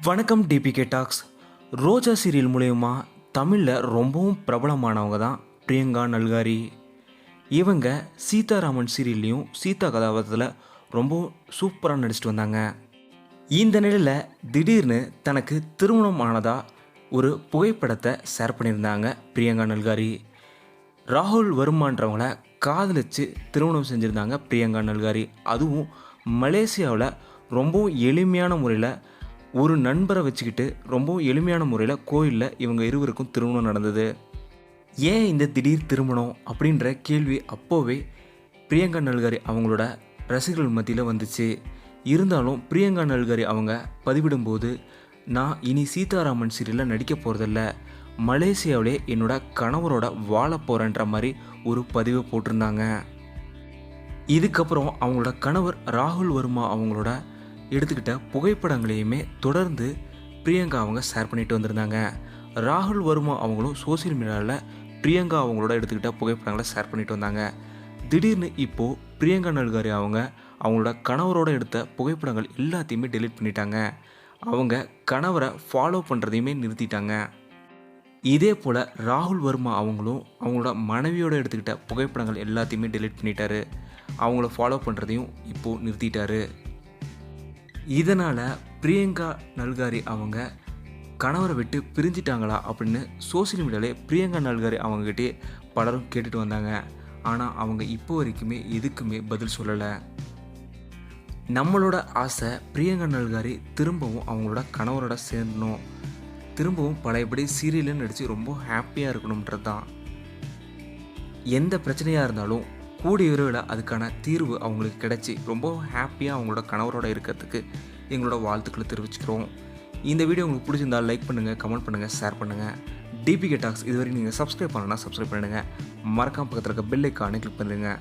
வணக்கம் DPK tax. ரோஜா serial மூலயமா தமிழில் ரொம்பவும் பிரபலமானவங்க தான் பிரியங்கா நல்காரி. இவங்க சீதாராமன் சீரியல்லையும் சீதா கதாபாத்திரத்தில் ரொம்பவும் சூப்பராக நடிச்சிட்டு வந்தாங்க. இந்த நிலையில் திடீர்னு தனக்கு திருமணம் ஆனதாக ஒரு புகைப்படத்தை ஷேர் பண்ணியிருந்தாங்க பிரியங்கா நல்காரி. ராகுல் வர்மான்றவங்கள காதலிச்சு திருமணம் செஞ்சுருந்தாங்க பிரியங்கா நல்காரி. அதுவும் மலேசியாவில் ரொம்பவும் எளிமையான முறையில் ஒரு நண்பரை வச்சுக்கிட்டு ரொம்பவும் எளிமையான முறையில் கோயிலில் இவங்க இருவருக்கும் திருமணம் நடந்தது. ஏன் இந்த திடீர் திருமணம் அப்படின்ற கேள்வி அப்போவே பிரியங்கா நல்காரி அவங்களோட ரசிகர்கள் மத்தியில் வந்துச்சு. இருந்தாலும் பிரியங்கா நல்காரி அவங்க பதிவிடும்போது, நான் இனி சீதாராமன் சீரியலில் நடிக்க போகிறதில்ல, மலேசியாவிலே என்னோட கணவரோட வாழ போகிறேன்ற மாதிரி ஒரு பதிவை போட்டிருந்தாங்க. இதுக்கப்புறம் அவங்களோட கணவர் ராகுல் வர்மா அவங்களோட எடுத்துக்கிட்ட புகைப்படங்களையுமே தொடர்ந்து பிரியங்கா அவங்க ஷேர் பண்ணிட்டு வந்திருந்தாங்க. ராகுல் வர்மா அவங்களும் சோசியல் மீடியாவில் பிரியங்கா அவங்களோட எடுத்துக்கிட்ட புகைப்படங்களை ஷேர் பண்ணிட்டு வந்தாங்க. திடீர்னு இப்போது பிரியங்கா நல்காரி அவங்க அவங்களோட கணவரோடு எடுத்த புகைப்படங்கள் எல்லாத்தையுமே டெலீட் பண்ணிட்டாங்க. அவங்க கணவரை ஃபாலோ பண்ணுறதையுமே நிறுத்திட்டாங்க. இதே போல் ராகுல் வர்மா அவங்களும் அவங்களோட மனைவியோடு எடுத்துக்கிட்ட புகைப்படங்கள் எல்லாத்தையுமே டெலீட் பண்ணிட்டாரு. அவங்கள ஃபாலோ பண்ணுறதையும் இப்போது நிறுத்திட்டாரு. இதனால் பிரியங்கா நல்காரி அவங்க கணவரை விட்டு பிரிஞ்சிட்டாங்களா அப்படின்னு சோசியல் மீடியாவிலே பிரியங்கா நல்காரி அவங்ககிட்டே பலரும் கேட்டுட்டு வந்தாங்க. ஆனால் அவங்க இப்போ வரைக்குமே எதுக்குமே பதில் சொல்லலை. நம்மளோட ஆசை பிரியங்கா நல்காரி திரும்பவும் அவங்களோட கணவரோட சேரணும், திரும்பவும் பழையபடி சீரியலில் நடித்து ரொம்ப ஹாப்பியாக இருக்கணுன்றது தான். எந்த பிரச்சனையாக இருந்தாலும் கூடிய விரைவில் அதுக்கான தீர்வு அவங்களுக்கு கிடச்சி ரொம்ப ஹாப்பியாக அவங்களோட கணவரோடு இருக்கிறதுக்கு எங்களோட வாழ்த்துக்களை தெரிவிச்சுக்கிறோம். இந்த வீடியோ உங்களுக்கு பிடிச்சிருந்தால் லைக் பண்ணுங்கள், கமெண்ட் பண்ணுங்கள், ஷேர் பண்ணுங்கள். டிபிகே டாக்ஸ் இதுவரை நீங்கள் சப்ஸ்கிரைப் பண்ணலன்னா சப்ஸ்கிரைப் பண்ணுங்கள். மறக்காம பக்கத்தில் இருக்க பெல் ஐக்கானை கிளிக் பண்ணுங்கள்.